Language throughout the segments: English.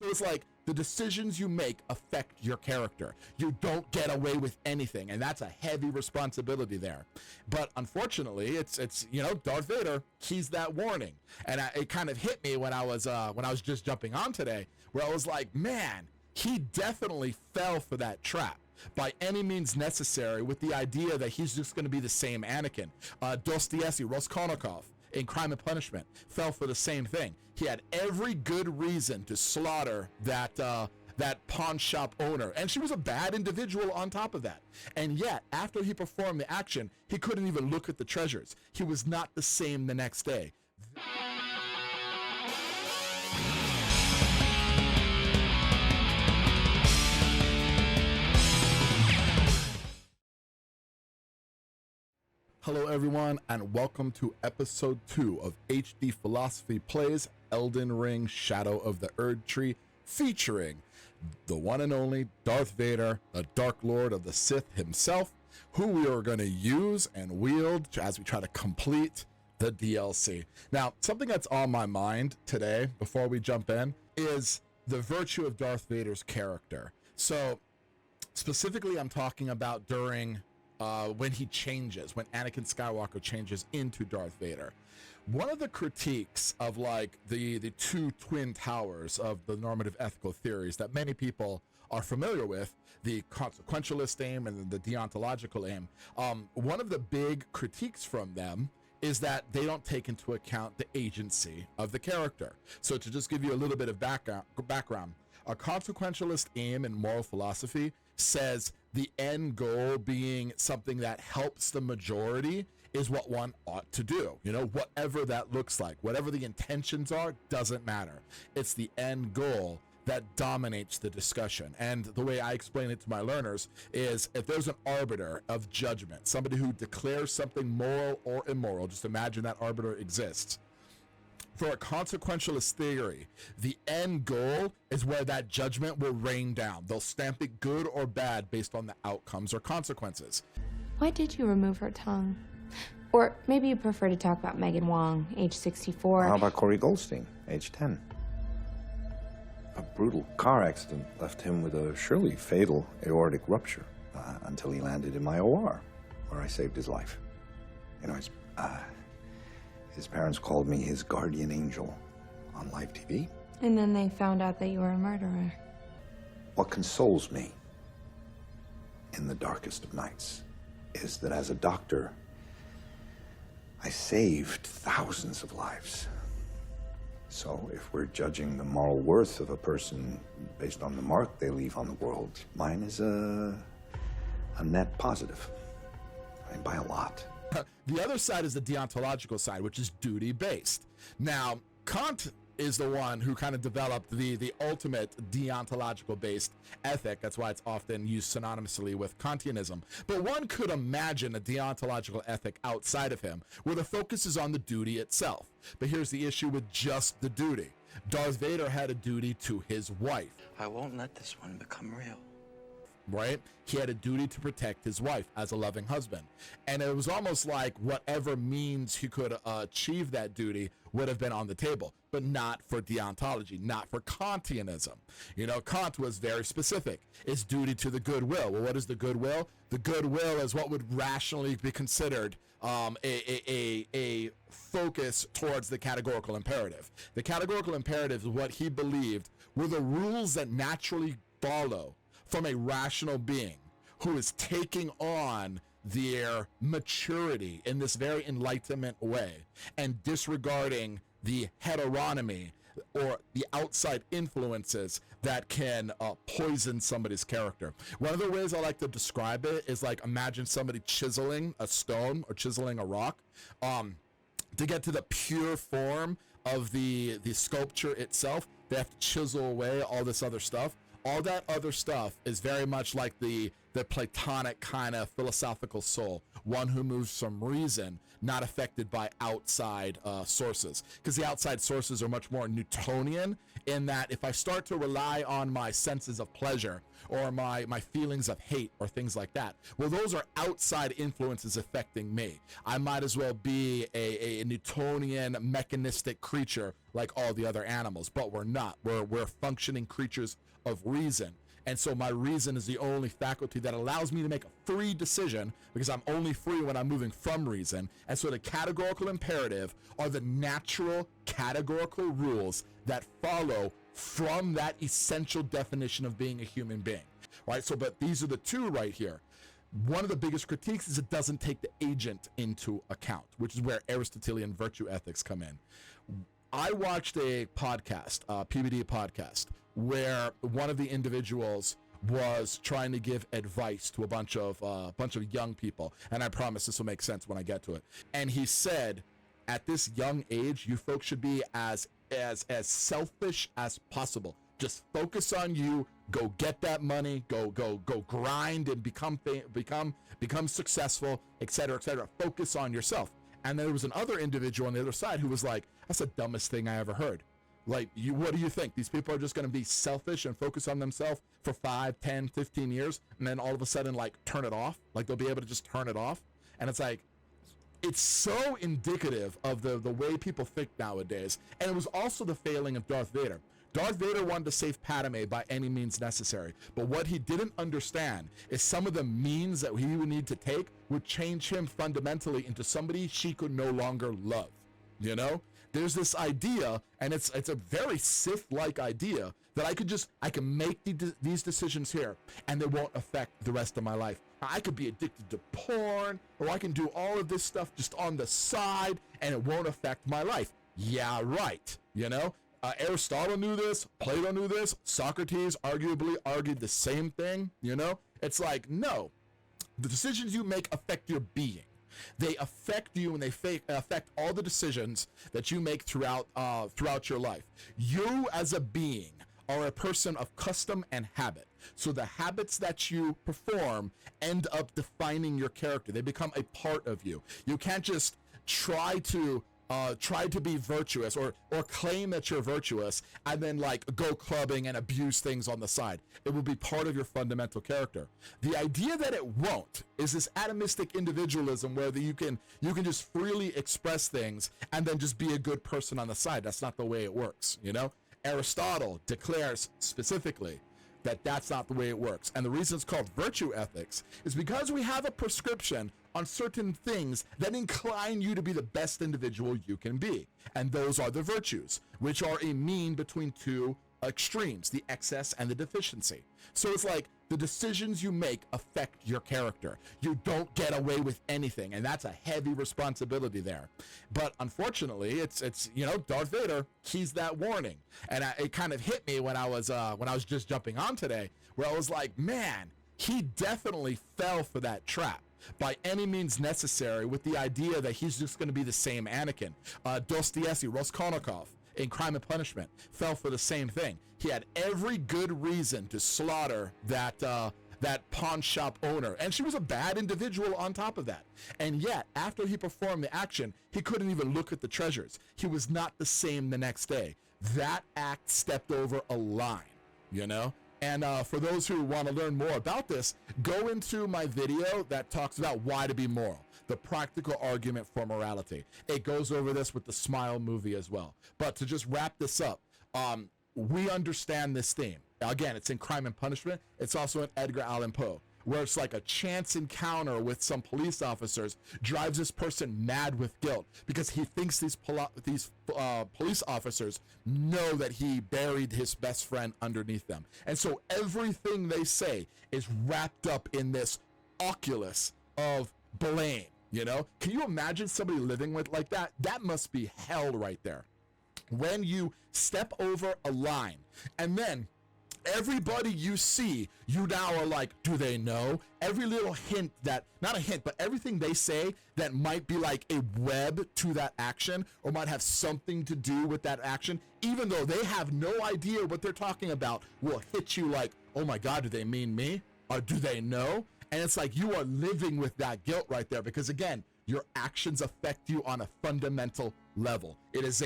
So it's like the decisions you make affect your character. You don't get away with anything, and that's a heavy responsibility there. But unfortunately, it's Darth Vader. He's that warning, and it kind of hit me when I was just jumping on today, where I was like, man, he definitely fell for that trap by any means necessary, with the idea that he's just going to be the same Anakin. Dostoevsky, Raskolnikov, in Crime and Punishment, fell for the same thing. He had every good reason to slaughter that pawn shop owner, and she was a bad individual on top of that. And yet, after he performed the action, he couldn't even look at the treasures. He was not the same the next day. Hello everyone, and welcome to episode 2 of HD Philosophy Plays Elden Ring Shadow of the Erd Tree, featuring the one and only Darth Vader, the Dark Lord of the Sith himself, who we are going to use and wield as we try to complete the DLC. Now, something that's on my mind today, before we jump in, is the virtue of Darth Vader's character. So, specifically, I'm talking about during when he changes, when Anakin Skywalker changes into Darth Vader. One of the critiques of like the two twin towers of the normative ethical theories that many people are familiar with, the consequentialist aim and the deontological aim, one of the big critiques from them is that they don't take into account the agency of the character. So to just give you a little bit of background, a consequentialist aim in moral philosophy says the end goal being something that helps the majority is what one ought to do. You know, whatever that looks like, whatever the intentions are, doesn't matter. It's the end goal that dominates the discussion. And the way I explain it to my learners is, if there's an arbiter of judgment, somebody who declares something moral or immoral, just imagine that arbiter exists. For a consequentialist theory, the end goal is where that judgment will rain down. They'll stamp it good or bad based on the outcomes or consequences. Why did you remove her tongue? Or maybe you prefer to talk about Megan Wong, age 64. How about Corey Goldstein, age 10? A brutal car accident left him with a surely fatal aortic rupture until he landed in my OR, where I saved his life. You know, his parents called me his guardian angel on live TV. And then they found out that you were a murderer. What consoles me in the darkest of nights is that as a doctor, I saved thousands of lives. So if we're judging the moral worth of a person based on the mark they leave on the world, mine is a net positive. I mean, by a lot. The other side is the deontological side, which is duty-based. Now, Kant is the one who kind of developed the ultimate deontological-based ethic. That's why it's often used synonymously with Kantianism. But one could imagine a deontological ethic outside of him, where the focus is on the duty itself. But here's the issue with just the duty. Darth Vader had a duty to his wife. I won't let this one become real. Right? He had a duty to protect his wife as a loving husband. And it was almost like whatever means he could achieve that duty would have been on the table, but not for deontology, not for Kantianism. You know, Kant was very specific. It's duty to the goodwill. Well, what is the goodwill? The goodwill is what would rationally be considered a focus towards the categorical imperative. The categorical imperative is what he believed were the rules that naturally follow from a rational being who is taking on their maturity in this very enlightenment way and disregarding the heteronomy or the outside influences that can poison somebody's character. One of the ways I like to describe it is like, imagine somebody chiseling a stone or chiseling a rock to get to the pure form of the sculpture itself. They have to chisel away all this other stuff. All that other stuff is very much like the the Platonic kind of philosophical soul, one who moves from reason, not affected by outside sources. Because the outside sources are much more Newtonian, in that if I start to rely on my senses of pleasure or my feelings of hate or things like that, well, those are outside influences affecting me. I might as well be a Newtonian mechanistic creature like all the other animals, but we're not. We're functioning creatures of reason. And so my reason is the only faculty that allows me to make a free decision, because I'm only free when I'm moving from reason. And so the categorical imperative are the natural categorical rules that follow from that essential definition of being a human being, right? So, but these are the two right here. One of the biggest critiques is it doesn't take the agent into account, which is where Aristotelian virtue ethics come in. I watched a podcast, PBD podcast, where one of the individuals was trying to give advice to a bunch of young people, and I promise this will make sense when I get to it. And he said, at this young age, you folks should be as selfish as possible. Just focus on you. Go get that money. Go grind and become successful, etc., etc. Focus on yourself. And there was another individual on the other side who was like, that's the dumbest thing I ever heard. Like, what do you think? These people are just going to be selfish and focus on themselves for 5, 10, 15 years, and then all of a sudden, like, turn it off? Like, they'll be able to just turn it off? And it's like, it's so indicative of the way people think nowadays. And it was also the failing of Darth Vader. Darth Vader wanted to save Padme by any means necessary. But what he didn't understand is some of the means that he would need to take would change him fundamentally into somebody she could no longer love. You know? There's this idea, and it's a very Sith-like idea, that I can make these decisions here, and they won't affect the rest of my life. I could be addicted to porn, or I can do all of this stuff just on the side, and it won't affect my life. Yeah, right. You know? Aristotle knew this, Plato knew this, Socrates arguably argued the same thing, you know? It's like, no, the decisions you make affect your being. They affect you, and they affect all the decisions that you make throughout your life. You as a being are a person of custom and habit. So the habits that you perform end up defining your character. They become a part of you. You can't just try to be virtuous or claim that you're virtuous and then like go clubbing and abuse things on the side. It will be part of your fundamental character. The idea that it won't is this atomistic individualism where you can just freely express things and then just be a good person on the side. That's not the way it works, you know? Aristotle declares specifically that that's not the way it works. And the reason it's called virtue ethics is because we have a prescription on certain things that incline you to be the best individual you can be. And those are the virtues, which are a mean between two extremes, the excess and the deficiency. So it's like the decisions you make affect your character. You don't get away with anything, and that's a heavy responsibility there. But unfortunately, it's you know, Darth Vader, he's that warning. And it kind of hit me when I was just jumping on today, where I was like, man, he definitely fell for that trap by any means necessary, with the idea that he's just going to be the same Anakin. Dostoevsky, Raskolnikov, in Crime and Punishment, fell for the same thing. He had every good reason to slaughter that pawn shop owner, and she was a bad individual on top of that. And yet, after he performed the action, he couldn't even look at the treasures. He was not the same the next day. That act stepped over a line, you know? And for those who want to learn more about this, go into my video that talks about why to be moral, the practical argument for morality. It goes over this with the Smile movie as well. But to just wrap this up, we understand this theme. Again, it's in Crime and Punishment. It's also in Edgar Allan Poe, where it's like a chance encounter with some police officers drives this person mad with guilt because he thinks these police officers know that he buried his best friend underneath them. And so everything they say is wrapped up in this oculus of blame, you know? Can you imagine somebody living with like that? That must be hell right there. When you step over a line and then everybody you see, you now are like, do they know? Every little hint that, not a hint, but everything they say that might be like a web to that action or might have something to do with that action, even though they have no idea what they're talking about, will hit you like, oh my God, do they mean me? Or do they know? And it's like you are living with that guilt right there, because again, your actions affect you on a fundamental level. It is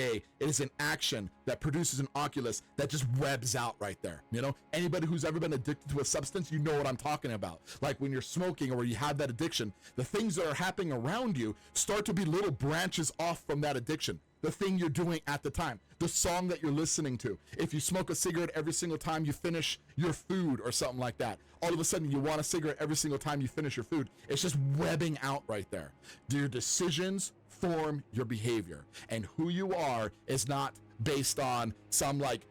an action that produces an oculus that just webs out right there. You know, anybody who's ever been addicted to a substance, you know what I'm talking about. Like when you're smoking or you have that addiction, the things that are happening around you start to be little branches off from that addiction. The thing you're doing at the time, the song that you're listening to. If you smoke a cigarette every single time you finish your food or something like that, all of a sudden you want a cigarette every single time you finish your food. It's just webbing out right there. Your decisions form your behavior, and who you are is not based on some like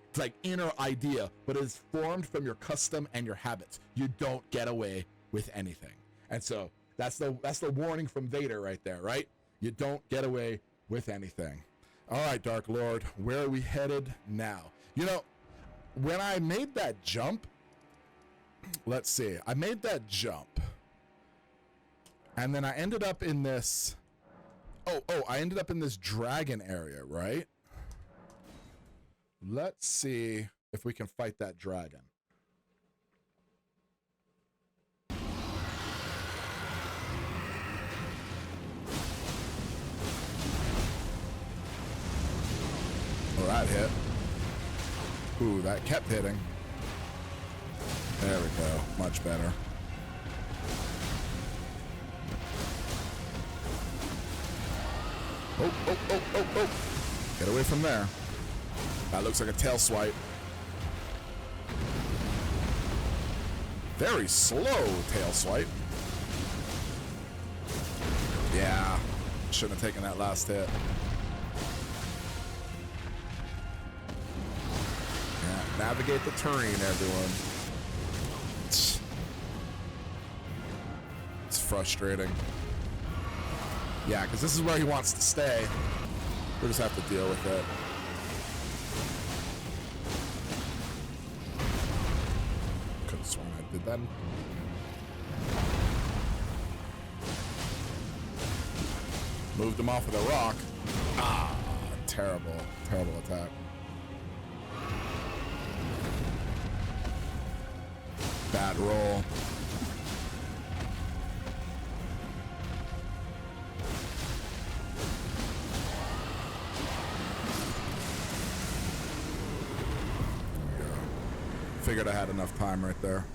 inner idea, but is formed from your custom and your habits. You don't get away with anything. And so that's the warning from Vader right there, right? You don't get away with anything. All right, Dark Lord, where are we headed now? You know, when I made that jump, let's see, I made that jump, and then I ended up in this, I ended up in this dragon area, right? Let's see if we can fight that dragon. Oh, that hit. Ooh, that kept hitting. There we go. Much better. Oh. Get away from there. That looks like a tail swipe. Very slow tail swipe. Yeah. Shouldn't have taken that last hit. Navigate the terrain, everyone. It's frustrating. Yeah, because this is where he wants to stay. We'll just have to deal with it. Could have sworn I did that. Moved him off with a rock. Ah, terrible, terrible attack. Bad roll. There we go. Figured I had enough time right there.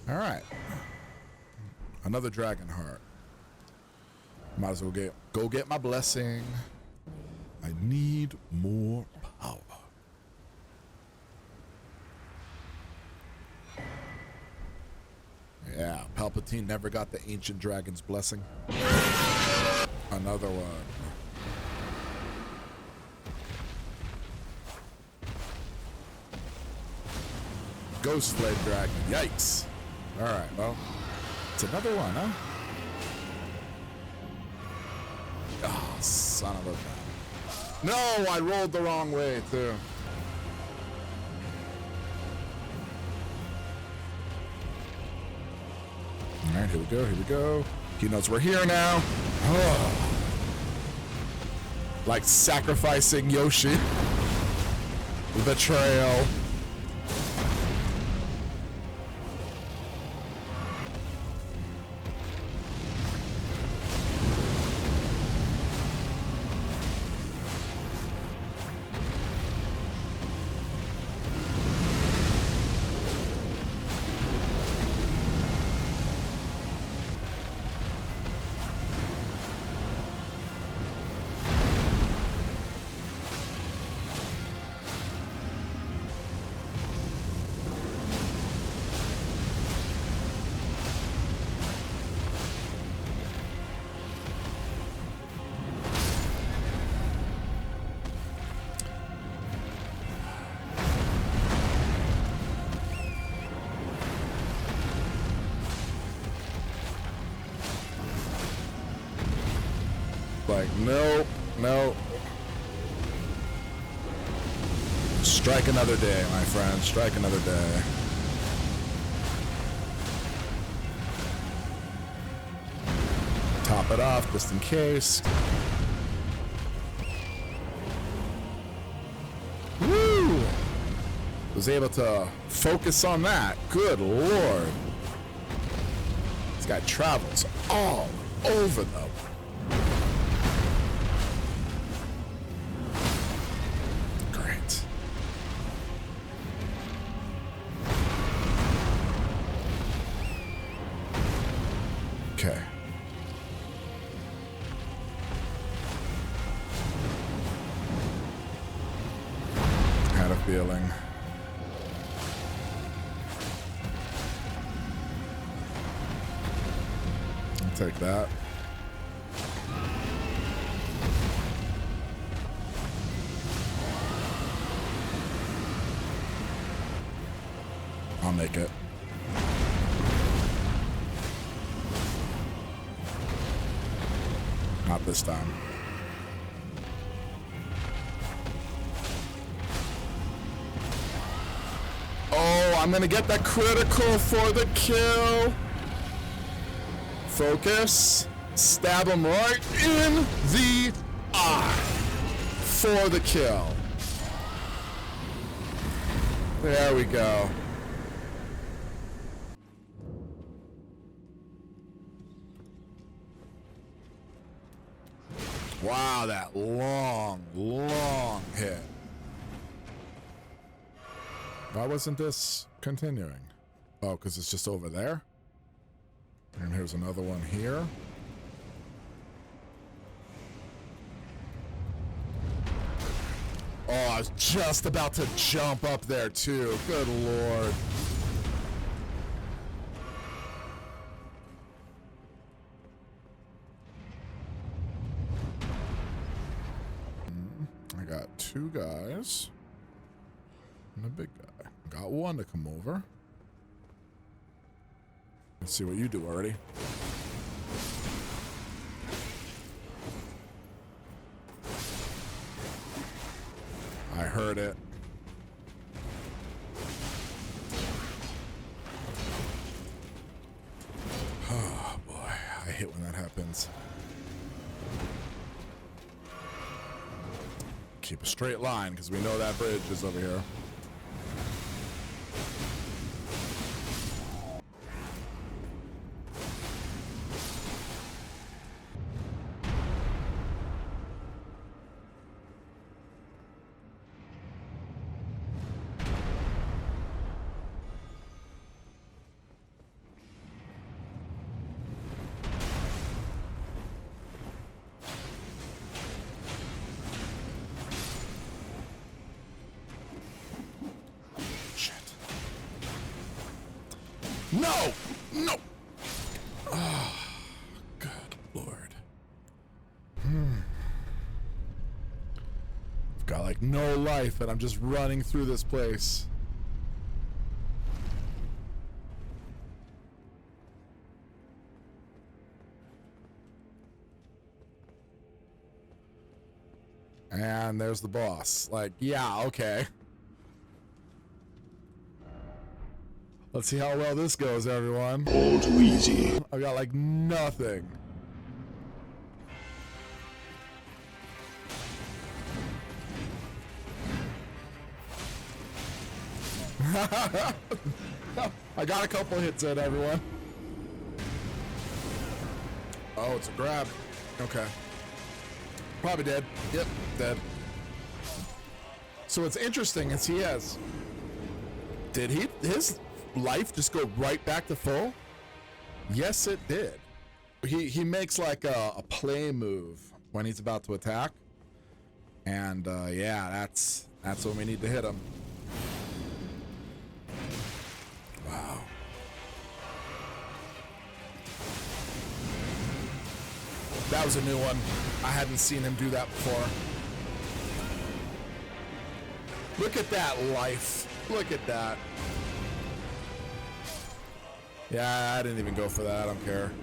All right. Another dragon heart. Might as well go get my blessing. I need more power. Yeah, Palpatine never got the ancient dragon's blessing. Another one. Ghost Flame Dragon. Yikes. Alright, well, it's another one, huh? Oh, son of a... No, I rolled the wrong way, too. All right, here we go. He knows we're here now. Oh. Like sacrificing Yoshi. Betrayal. Like, no. Strike another day, my friend. Strike another day. Top it off just in case. Woo! Was able to focus on that. Good Lord. guy travels all over them. Great. Okay. Had a feeling. I'll take that. I'll make it. Not this time. Oh, I'm gonna get that critical for the kill. Focus. Stab him right in the eye for the kill. There we go. Wow, that long, long hit. Why wasn't this continuing? Oh, because it's just over there? And here's another one here. Oh, I was just about to jump up there too. Good Lord. I got two guys and a big guy. Got one to come over. Let's see what you do already. I heard it. Oh boy, I hate when that happens. Keep a straight line because we know that bridge is over here. No! No! Oh, good Lord. I've got like no life and I'm just running through this place. And there's the boss. Like, yeah, okay. Let's see how well this goes, everyone. All too easy. I got like nothing. I got a couple hits in, everyone. Oh, it's a grab. Okay. Probably dead. Yep, dead. So what's interesting is his life just go right back to full? Yes, it did. He makes like a play move when he's about to attack. And yeah, that's when we need to hit him. Wow. That was a new one. I hadn't seen him do that before. Look at that life. Look at that. Yeah, I didn't even go for that. I don't care.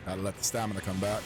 Gotta let the stamina come back.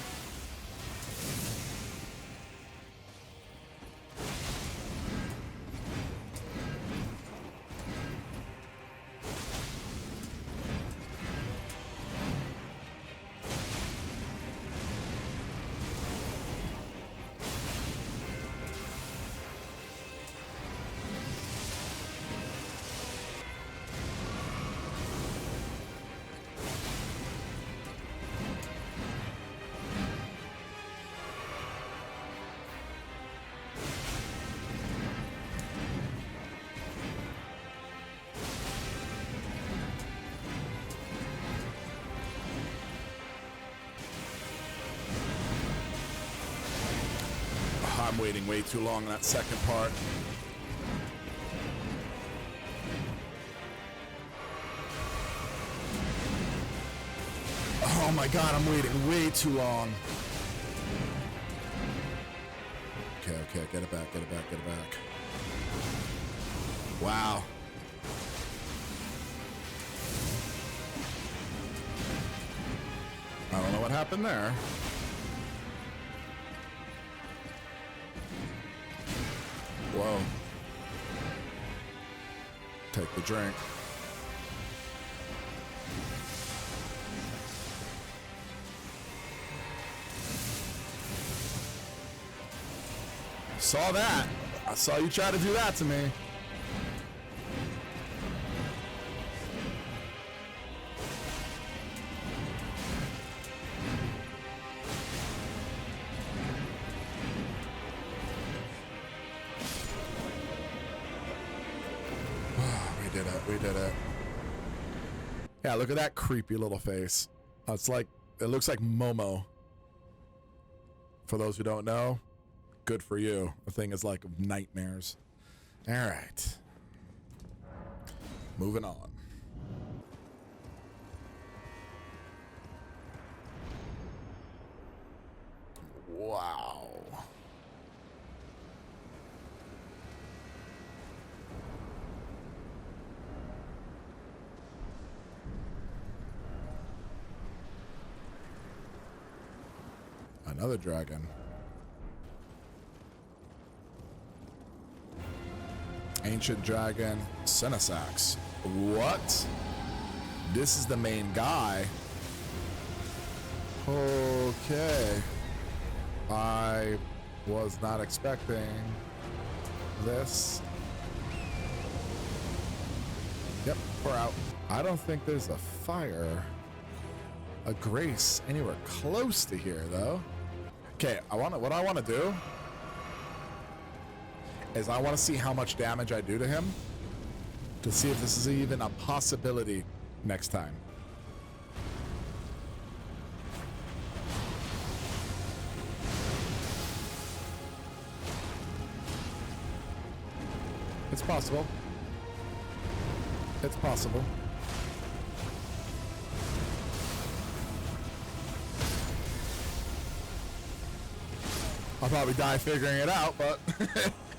I'm waiting way too long in that second part. Oh my god, I'm waiting way too long. Okay, okay, get it back, get it back, get it back. Wow. I don't know what happened there. Whoa. Take the drink. Saw that. I saw you try to do that to me. We did it. We did it. Yeah, look at that creepy little face. It's like, it looks like Momo. For those who don't know, good for you. The thing is like nightmares. All right. Moving on. Wow. Another dragon. Ancient dragon, Senesax. What? This is the main guy. Okay. I was not expecting this. Yep, we're out. I don't think there's a fire, a grace anywhere close to here though. Okay, what I want to do is I want to see how much damage I do to him to see if this is even a possibility next time. It's possible. It's possible. I'll probably die figuring it out, but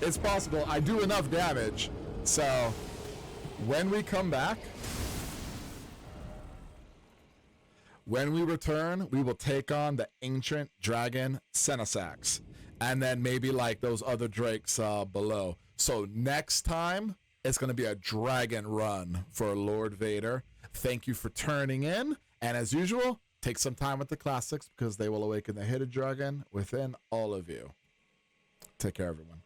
it's possible. I do enough damage. So when we come back, when we return, we will take on the ancient dragon Senesax. And then maybe like those other drakes below. So next time, it's going to be a dragon run for Lord Vader. Thank you for turning in. And as usual, take some time with the classics because they will awaken the hidden dragon within all of you. Take care, everyone.